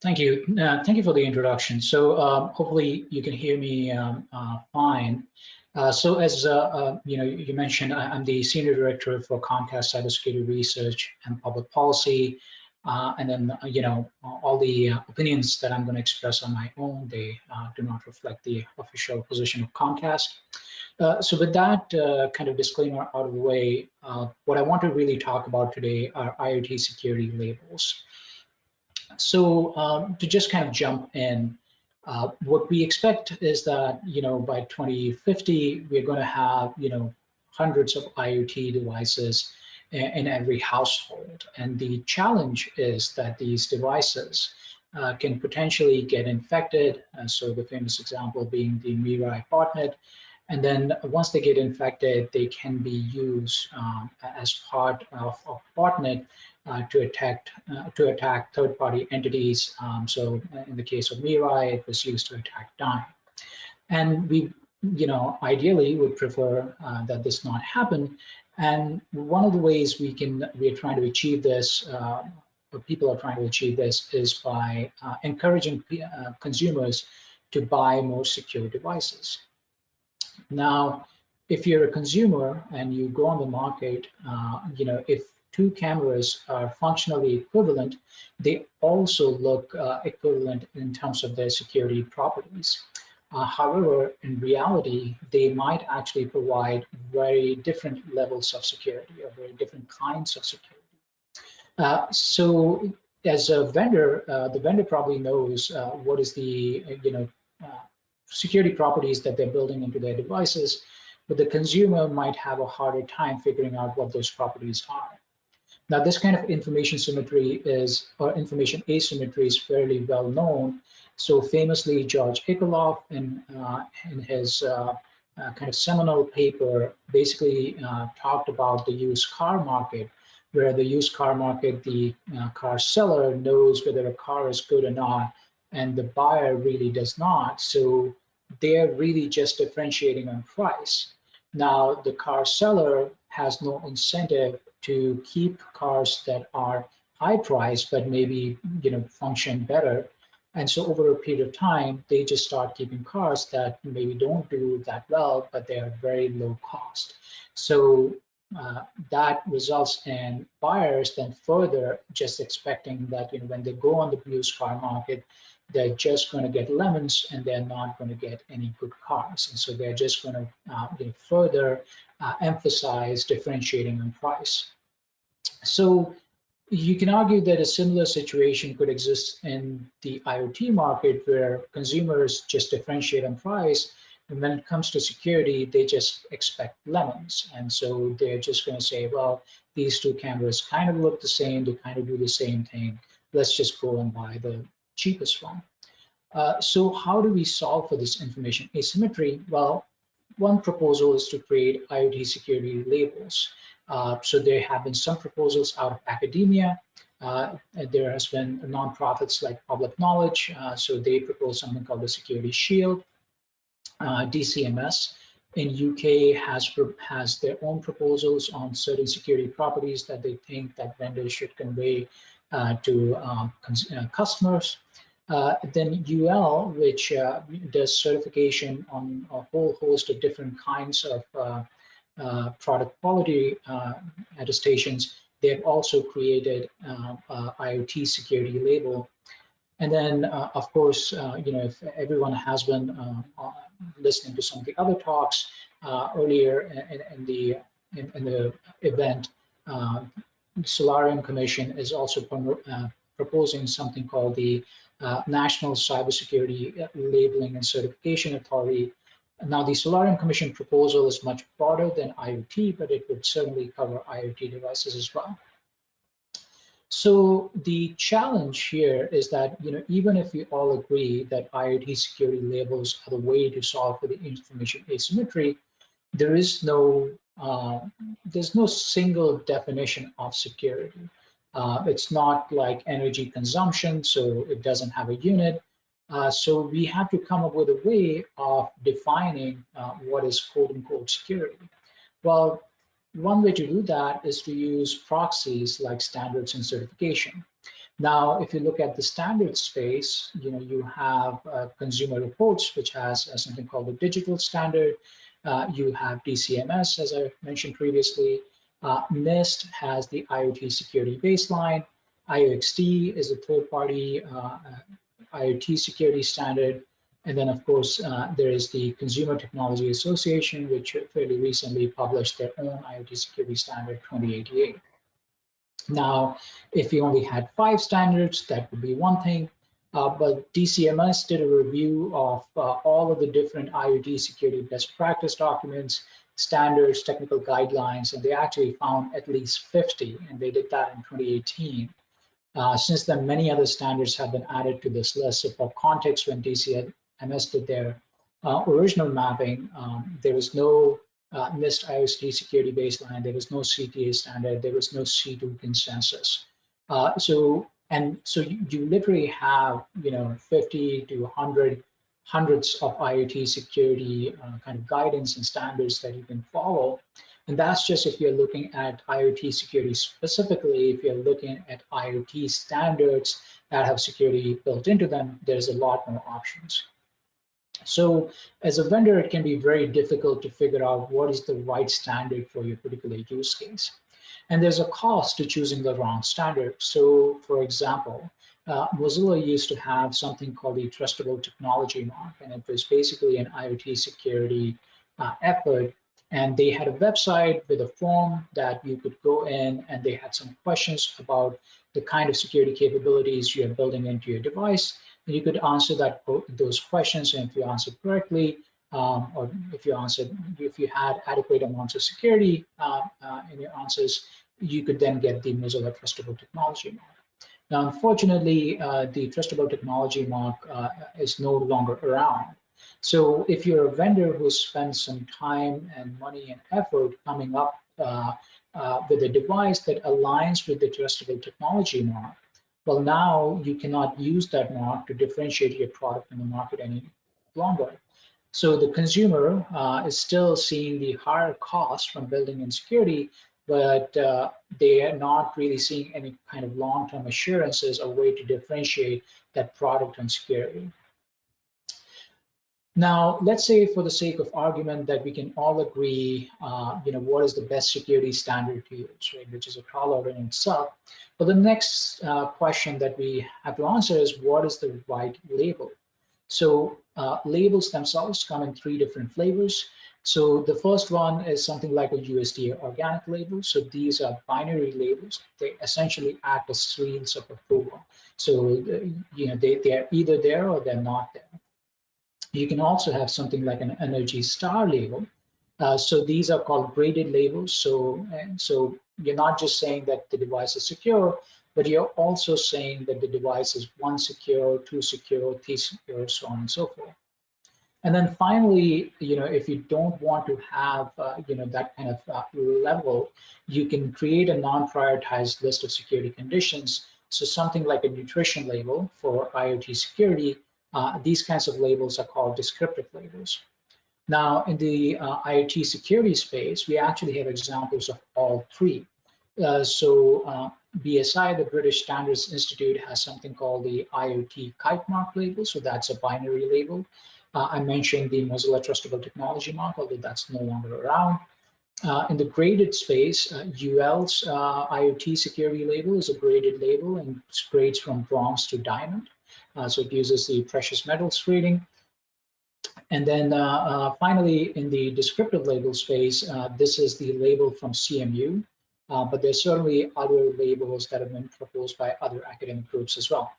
Thank you. Thank you for the introduction. So hopefully you can hear me fine. So as you mentioned, I'm the Senior Director for Comcast Cybersecurity Research and Public Policy. And then, all the opinions that I'm going to express on my own, they do not reflect the official position of Comcast. So with that kind of disclaimer out of the way, what I want to really talk about today are IoT security labels. So to just kind of jump in, what we expect is that, by 2050, we're going to have, hundreds of IoT devices in every household. And the challenge is that these devices can potentially get infected. So the famous example being the Mirai botnet. And then once they get infected, they can be used as part of botnet to attack third-party entities. So in the case of Mirai, it was used to attack Dime. And we, ideally would prefer that this not happen. And one of the ways we are trying to achieve this, or people are trying to achieve this, is by encouraging consumers to buy more secure devices. Now, if you're a consumer and you go on the market, if two cameras are functionally equivalent, they also look equivalent in terms of their security properties. However, in reality, they might actually provide very different levels of security or very different kinds of security. So as a vendor, the vendor probably knows what is the security properties that they're building into their devices, but the consumer might have a harder time figuring out what those properties are. Now, this kind of information information asymmetry is fairly well known. So famously, George Akerlof in his kind of seminal paper basically talked about the used car market, where the used car market, the car seller knows whether a car is good or not, and the buyer really does not. So they're really just differentiating on price. Now, the car seller has no incentive to keep cars that are high priced, but maybe function better. And so over a period of time, they just start keeping cars that maybe don't do that well, but they are very low cost. So that results in buyers then further just expecting that when they go on the used car market, they're just going to get lemons and they're not going to get any good cars. And so they're just going to further emphasize differentiating on price. So you can argue that a similar situation could exist in the IoT market, where consumers just differentiate on price, and when it comes to security, they just expect lemons. And so they're just going to say, well, these two cameras kind of look the same, they kind of do the same thing. Let's just go and buy the cheapest one. So how do we solve for this information asymmetry? Well, one proposal is to create IoT security labels. So there have been some proposals out of academia. There has been nonprofits like Public Knowledge. So they propose something called the Security Shield. DCMS in UK has their own proposals on certain security properties that they think that vendors should convey to customers. Then UL, which does certification on a whole host of different kinds of product quality attestations, they've also created IoT security label. And then, of course, if everyone has been listening to some of the other talks earlier in the event, Solarium Commission is also proposing something called the National Cybersecurity Labeling and Certification Authority. Now, the Solarium Commission proposal is much broader than IoT, but it would certainly cover IoT devices as well. So the challenge here is that, even if we all agree that IoT security labels are the way to solve for the information asymmetry, there's no single definition of security. It's not like energy consumption, so it doesn't have a unit. So we have to come up with a way of defining what is quote unquote security. Well, one way to do that is to use proxies like standards and certification. Now, if you look at the standard space, you have consumer reports, which has something called the digital standard. You have DCMS, as I mentioned previously. NIST has the IoT security baseline. IOXT is a third-party IoT security standard. And then, of course, there is the Consumer Technology Association, which fairly recently published their own IoT security standard 2088. Now, if you only had 5 standards, that would be one thing. But DCMS did a review of all of the different IoT security best practice documents, standards, technical guidelines, and they actually found at least 50, and they did that in 2018. Since then, many other standards have been added to this list. So for context, when DCMS did their original mapping, there was no NIST IOSD security baseline, there was no CTA standard, there was no C2 consensus. So you literally have 50 to 100 hundreds of IoT security kind of guidance and standards that you can follow. And that's just if you're looking at IoT security specifically. If you're looking at IoT standards that have security built into them, there's a lot more options. So as a vendor, it can be very difficult to figure out what is the right standard for your particular use case. And there's a cost to choosing the wrong standard. So for example, Mozilla used to have something called the Trustable Technology Mark, and it was basically an IoT security effort. And they had a website with a form that you could go in, and they had some questions about the kind of security capabilities you're building into your device. And you could answer those questions, and if you answered correctly, or if you had adequate amounts of security in your answers, you could then get the Mozilla Trustable Technology Mark. Now, unfortunately, the Trustable Technology Mark is no longer around. So if you're a vendor who spends some time and money and effort coming up with a device that aligns with the Trustable Technology Mark, well, now you cannot use that mark to differentiate your product in the market any longer. So the consumer is still seeing the higher cost from building in security, but they are not really seeing any kind of long-term assurances or way to differentiate that product and security. Now, let's say for the sake of argument that we can all agree, what is the best security standard to use, right? Which is a tall order in itself. But the next question that we have to answer is, what is the right label? So labels themselves come in 3 different flavors. So the first one is something like a USDA organic label. So these are binary labels. They essentially act as seals of approval. So they are either there or they're not there. You can also have something like an Energy Star label. So these are called graded labels. So you're not just saying that the device is secure, but you're also saying that the device is 1 secure, 2 secure, 3 secure, so on and so forth. And then finally, if you don't want to have that kind of level, you can create a non-prioritized list of security conditions. So something like a nutrition label for IoT security. These kinds of labels are called descriptive labels. Now, in the IoT security space, we actually have examples of all 3. BSI, the British Standards Institute, has something called the IoT kite mark label. So that's a binary label. I mentioned the Mozilla Trustable Technology Mark, although that's no longer around. In the graded space, UL's IoT security label is a graded label, and it grades from bronze to diamond. So it uses the precious metals grading. And then finally, in the descriptive label space, this is the label from CMU, but there's certainly other labels that have been proposed by other academic groups as well.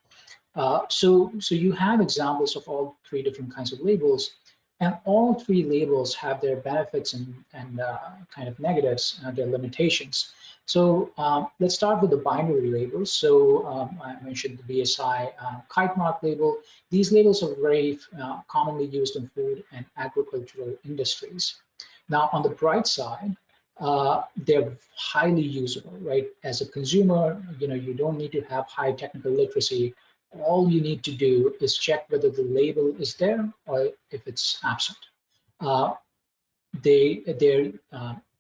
So you have examples of all 3 different kinds of labels, and all 3 labels have their benefits and kind of negatives, their limitations. So let's start with the binary labels. So I mentioned the BSI kite mark label. These labels are very commonly used in food and agricultural industries. Now, on the bright side, they're highly usable, right? As a consumer, you don't need to have high technical literacy. All you need to do is check whether the label is there or if it's absent. They're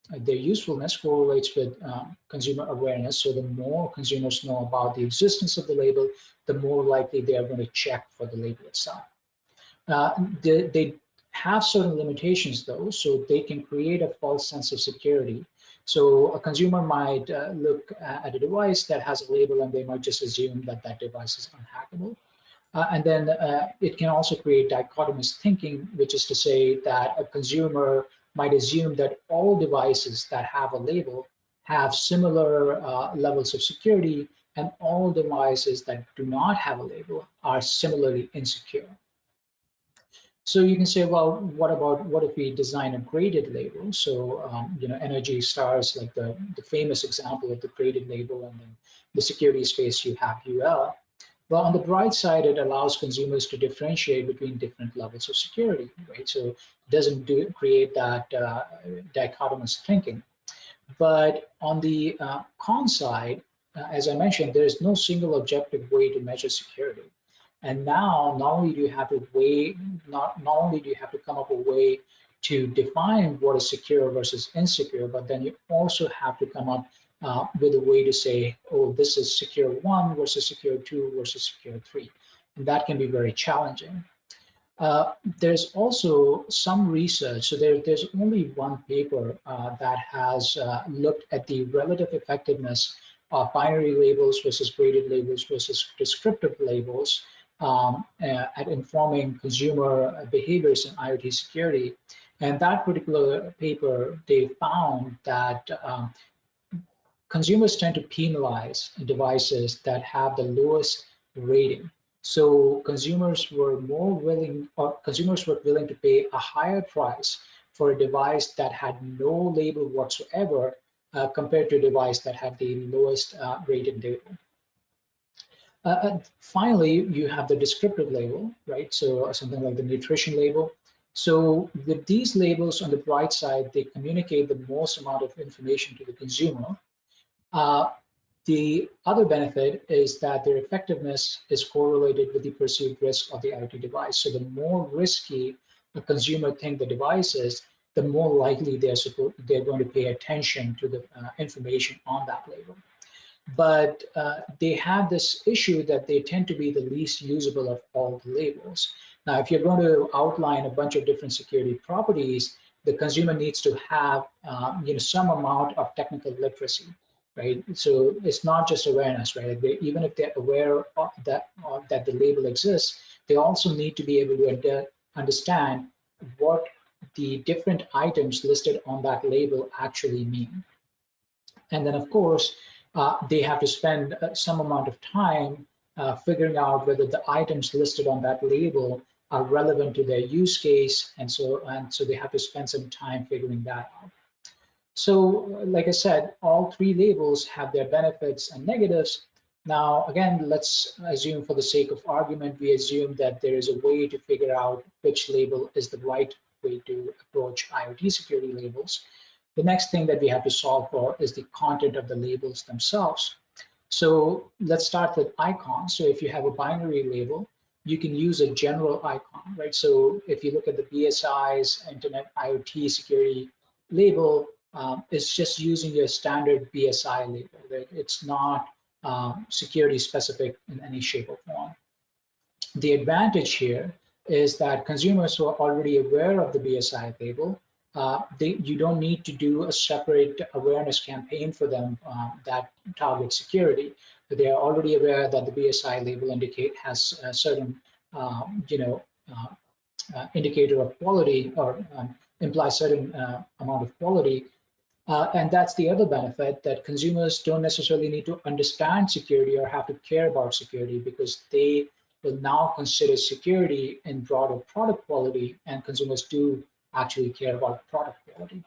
their usefulness correlates with consumer awareness. So the more consumers know about the existence of the label, the more likely they are going to check for the label itself. They have certain limitations though, so they can create a false sense of security. So a consumer might look at a device that has a label and they might just assume that that device is unhackable. And then it can also create dichotomous thinking, which is to say that a consumer might assume that all devices that have a label have similar levels of security, and all devices that do not have a label are similarly insecure. So you can say, well, what if we design a graded label? So Energy Stars, like the famous example of the graded label, and then the security space you have UL. Well, on the bright side, it allows consumers to differentiate between different levels of security, right? So it doesn't create that dichotomous thinking. But on the con side, as I mentioned, there is no single objective way to measure security. And now, not only do you have to come up with a way to define what is secure versus insecure, but then you also have to come up with a way to say, oh, this is secure 1 versus secure 2 versus secure 3. And that can be very challenging. There's also some research, so there's only one paper that has looked at the relative effectiveness of binary labels versus graded labels versus descriptive labels at informing consumer behaviors in IoT security. And that particular paper, they found that consumers tend to penalize devices that have the lowest rating. So consumers were willing to pay a higher price for a device that had no label whatsoever compared to a device that had the lowest rated label. Finally, you have the descriptive label, right? So something like the nutrition label. So with these labels on the bright side, they communicate the most amount of information to the consumer. The other benefit is that their effectiveness is correlated with the perceived risk of the IoT device. So the more risky a consumer thinks the device is, the more likely they're going to pay attention to the information on that label. But they have this issue that they tend to be the least usable of all the labels. Now, if you're going to outline a bunch of different security properties, the consumer needs to have some amount of technical literacy. Right, so it's not just awareness, right? Even if they're aware of that the label exists, they also need to be able to understand what the different items listed on that label actually mean. And then, of course, they have to spend some amount of time figuring out whether the items listed on that label are relevant to their use case, and so they have to spend some time figuring that out. So, like I said, all three labels have their benefits and negatives. Now, again, let's assume for the sake of argument, we assume that there is a way to figure out which label is the right way to approach IoT security labels. The next thing that we have to solve for is the content of the labels themselves. So let's start with icons. So if you have a binary label, you can use a general icon, right? So if you look at the BSI's Internet IoT security label, it's just using your standard BSI label. Right? It's not security specific in any shape or form. The advantage here is that consumers who are already aware of the BSI label, you don't need to do a separate awareness campaign for them that targets security. But they are already aware that the BSI label has a certain, indicator of quality or implies certain amount of quality. And that's the other benefit, that consumers don't necessarily need to understand security or have to care about security, because they will now consider security in broader product quality, and consumers do actually care about product quality.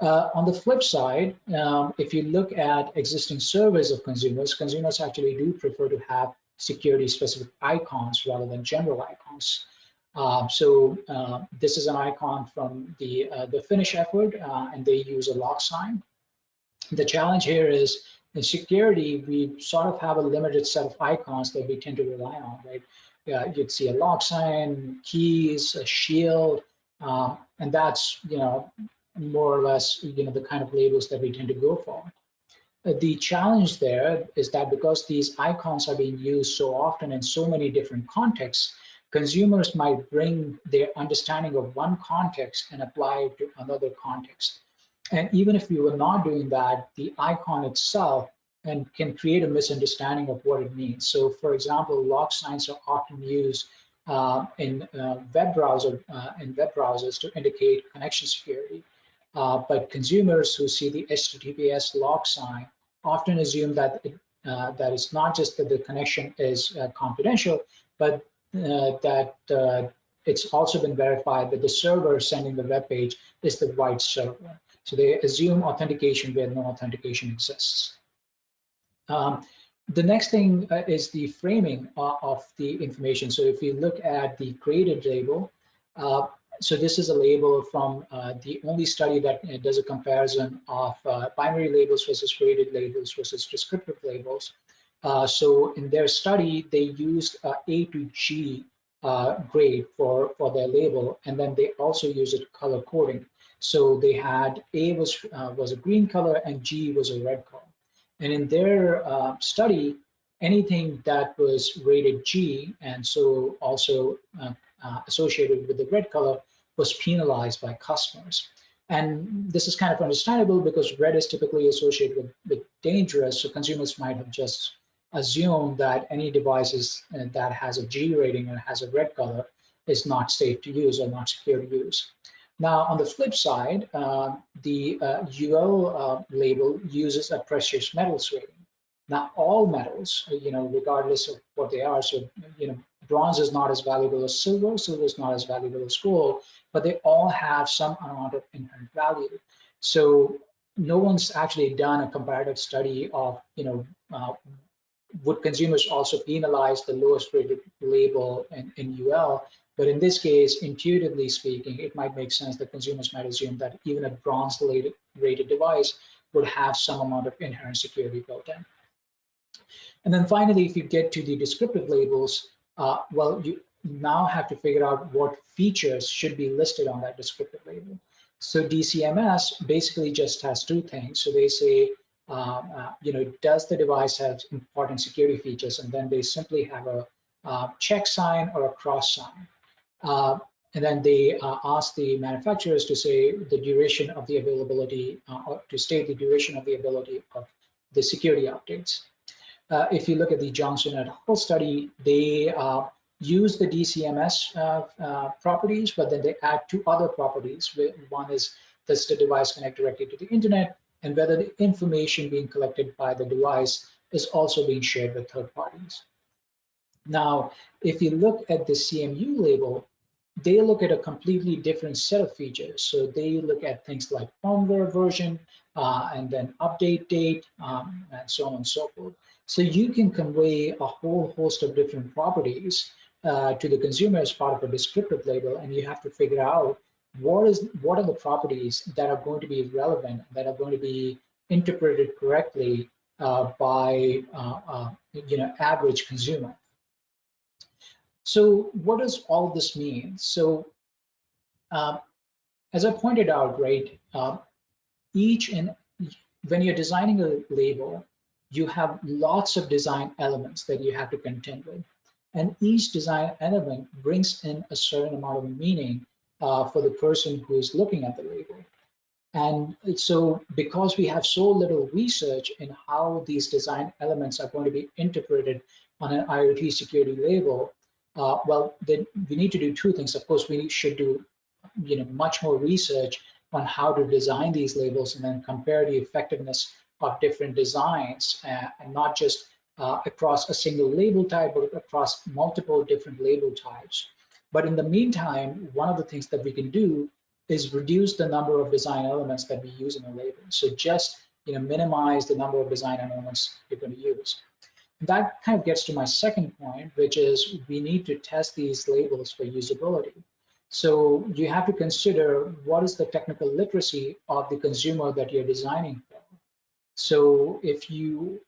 On the flip side, if you look at existing surveys of consumers actually do prefer to have security-specific icons rather than general icons. This is an icon from the Finnish effort, and they use a lock sign. The challenge here is, in security, we sort of have a limited set of icons that we tend to rely on, right? You'd see a lock sign, keys, a shield, and that's more or less, the kind of labels that we tend to go for. The challenge there is that because these icons are being used so often in so many different contexts, consumers might bring their understanding of one context and apply it to another context. And even if we were not doing that, the icon itself can create a misunderstanding of what it means. So, for example, lock signs are often used in web browsers to indicate connection security. But consumers who see the HTTPS lock sign often assume that that it's not just that the connection is confidential, but that it's also been verified that the server sending the web page is the right server. So they assume authentication where no authentication exists. The next thing is the framing of the information. So if you look at the graded label, so this is a label from the only study that does a comparison of binary labels versus graded labels versus descriptive labels. So in their study, they used A to G grade for their label, and then they also used it color coding. So they had A was a green color and G was a red color. And in their study, anything that was rated G and so also associated with the red color was penalized by customers. And this is kind of understandable because red is typically associated with dangerous, so consumers might have just assumed that any devices that has a G rating and has a red color is not safe to use or not secure to use. Now, on the flip side, the UL label uses a precious metals rating. Now, all metals, regardless of what they are, so, bronze is not as valuable as silver, silver is not as valuable as gold, but they all have some amount of inherent value. So no one's actually done a comparative study of, would consumers also penalize the lowest rated label in UL? But in this case, intuitively speaking, it might make sense that consumers might assume that even a bronze rated device would have some amount of inherent security built in. And then finally, if you get to the descriptive labels, well, you now have to figure out what features should be listed on that descriptive label. So DCMS basically just has two things. So they say, does the device have important security features? And then they simply have a check sign or a cross sign. And then they ask the manufacturers to say the duration of the availability, or to state the duration of the ability of the security updates. If you look at the Johnson et al. Study, they use the DCMS properties, but then they add two other properties. One is, does the device connect directly to the internet, and whether the information being collected by the device is also being shared with third parties. Now, if you look at the CMU label, they look at a completely different set of features. So they look at things like firmware version, and then update date, and so on and so forth. So you can convey a whole host of different properties to the consumer as part of a descriptive label, and you have to figure out what are the properties that are going to be relevant, that are going to be interpreted correctly by average consumer. So what does all of this mean? So as I pointed out, right, when you're designing a label, you have lots of design elements that you have to contend with. And each design element brings in a certain amount of meaning for the person who is looking at the label. And so because we have so little research in how these design elements are going to be interpreted on an IoT security label, well, then we need to do two things. Of course, we should do much more research on how to design these labels and then compare the effectiveness of different designs, and not just across a single label type, but across multiple different label types. But in the meantime, one of the things that we can do is reduce the number of design elements that we use in a label. So just minimize the number of design elements you're going to use. And that kind of gets to my second point, which is we need to test these labels for usability. So you have to consider what is the technical literacy of the consumer that you're designing for. So if you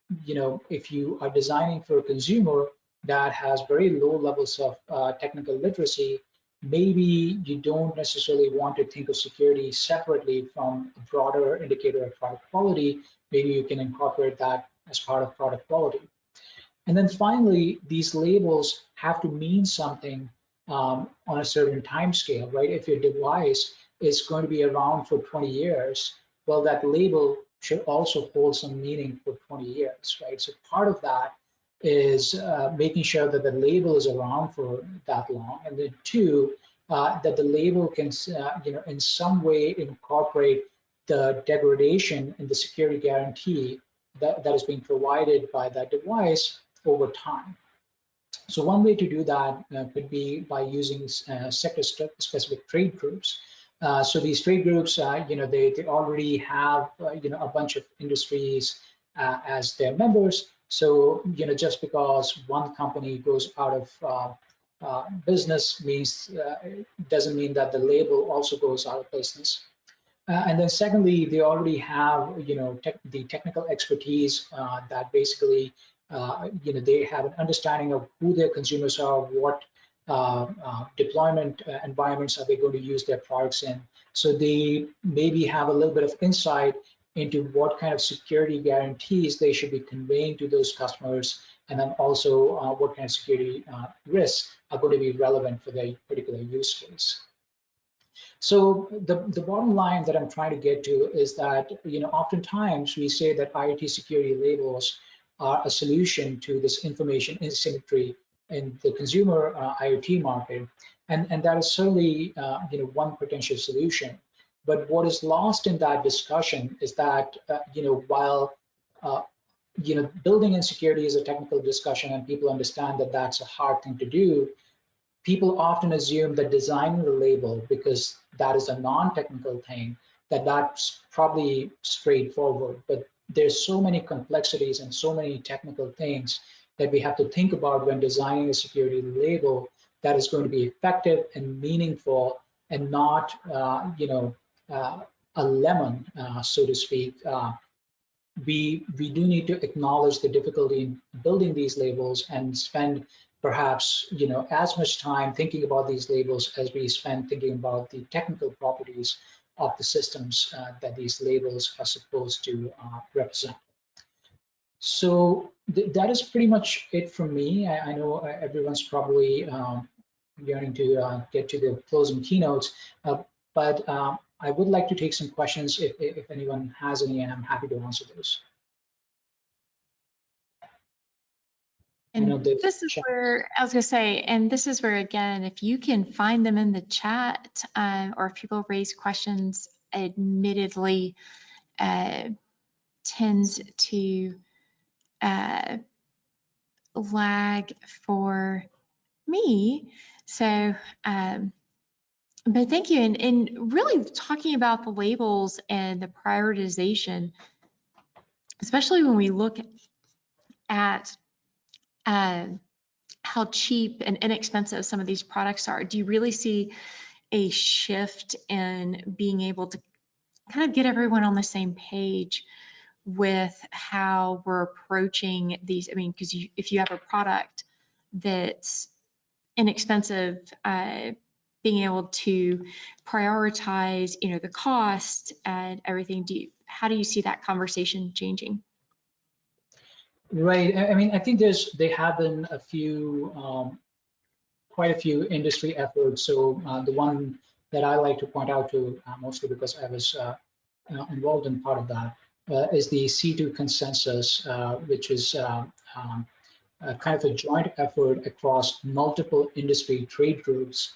are designing for a consumer that has very low levels of technical literacy, maybe you don't necessarily want to think of security separately from a broader indicator of product quality. Maybe you can incorporate that as part of product quality. And then finally, these labels have to mean something on a certain time scale, right? If your device is going to be around for 20 years, well, that label should also hold some meaning for 20 years, right? So part of that is making sure that the label is around for that long, and then two, that the label can, in some way incorporate the degradation in the security guarantee that is being provided by that device over time. So one way to do that could be by using sector-specific trade groups. So these trade groups, they already have, a bunch of industries as their members. So, just because one company goes out of business doesn't mean that the label also goes out of business. And then secondly, they already have, the technical expertise that basically, they have an understanding of who their consumers are, what deployment environments are they going to use their products in. So they maybe have a little bit of insight into what kind of security guarantees they should be conveying to those customers, and then also what kind of security risks are going to be relevant for their particular use case. So the bottom line that I'm trying to get to is that, oftentimes we say that IoT security labels are a solution to this information asymmetry in the consumer IoT market, and that is certainly, one potential solution. But what is lost in that discussion is that, while building in security is a technical discussion, and people understand that that's a hard thing to do, people often assume that designing the label, because that is a non-technical thing, that's probably straightforward. But there's so many complexities and so many technical things that we have to think about when designing a security label that is going to be effective and meaningful, and not, a lemon, so to speak. We do need to acknowledge the difficulty in building these labels and spend perhaps as much time thinking about these labels as we spend thinking about the technical properties of the systems that these labels are supposed to represent. So that is pretty much it from me. I know everyone's probably yearning to get to the closing keynotes, but I would like to take some questions if anyone has any, and I'm happy to answer those. And this is where I was going to say, and this is where, again, if you can find them in the chat, or if people raise questions, admittedly tends to lag for me. So, but thank you. And really talking about the labels and the prioritization, especially when we look at how cheap and inexpensive some of these products are. Do you really see a shift in being able to kind of get everyone on the same page with how we're approaching these? I mean, because if you have a product that's inexpensive, being able to prioritize, the cost and everything, how do you see that conversation changing? Right. I mean, I think there have been quite a few industry efforts. So the one that I like to point out to, mostly because I was involved in part of that, is the C2 consensus, which is kind of a joint effort across multiple industry trade groups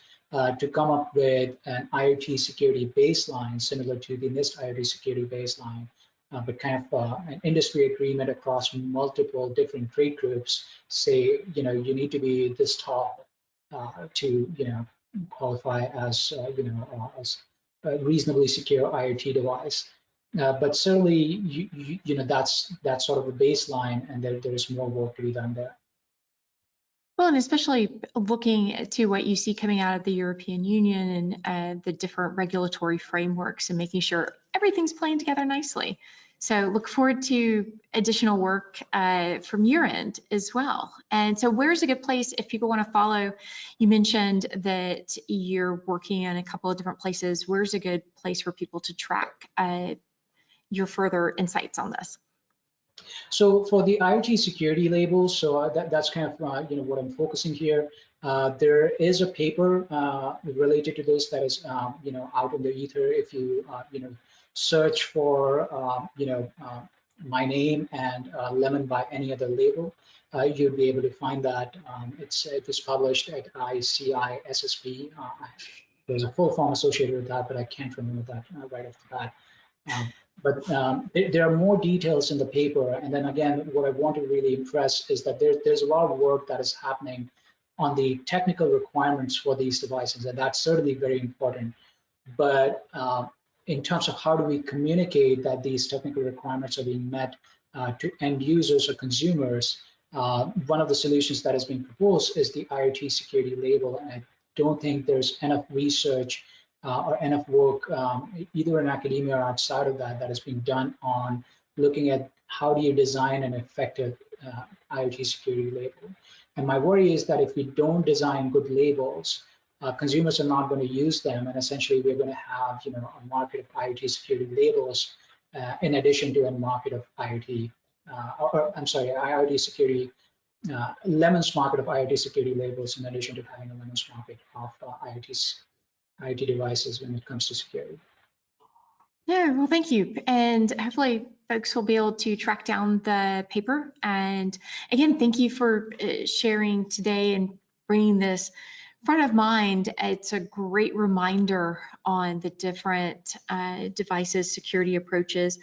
to come up with an IoT security baseline similar to the NIST IoT security baseline, but kind of an industry agreement across multiple different trade groups. Say, you need to be this tall to, qualify as, as a reasonably secure IoT device. But certainly, that's sort of a baseline, and there is more work to be done there. Well, and especially looking to what you see coming out of the European Union and the different regulatory frameworks, and making sure everything's playing together nicely. So look forward to additional work from your end as well. And so where's a good place if people want to follow? You mentioned that you're working in a couple of different places. Where's a good place for people to track your further insights on this? So for the IoT security labels, so that's kind of what I'm focusing here. There is a paper related to this that is out in the ether. If you search for my name and lemon by any other label, you'd be able to find that. It was published at ICISSP. There's a full form associated with that, but I can't remember that right off the bat. There are more details in the paper. And then again, what I want to really impress is that there's a lot of work that is happening on the technical requirements for these devices, and that's certainly very important. But in terms of how do we communicate that these technical requirements are being met to end users or consumers, one of the solutions that has been proposed is the IoT security label. And I don't think there's enough research or enough work, either in academia or outside of that, that has been done on looking at how do you design an effective IoT security label. And my worry is that if we don't design good labels, consumers are not going to use them, and essentially we're going to have a market of IoT security labels in addition to a market of IoT, IoT security, Lemon's market of IoT security labels in addition to having a Lemon's market of IoT devices when it comes to security. Yeah, well, thank you. And hopefully folks will be able to track down the paper. And again, thank you for sharing today and bringing this front of mind. It's a great reminder on the different devices, security approaches,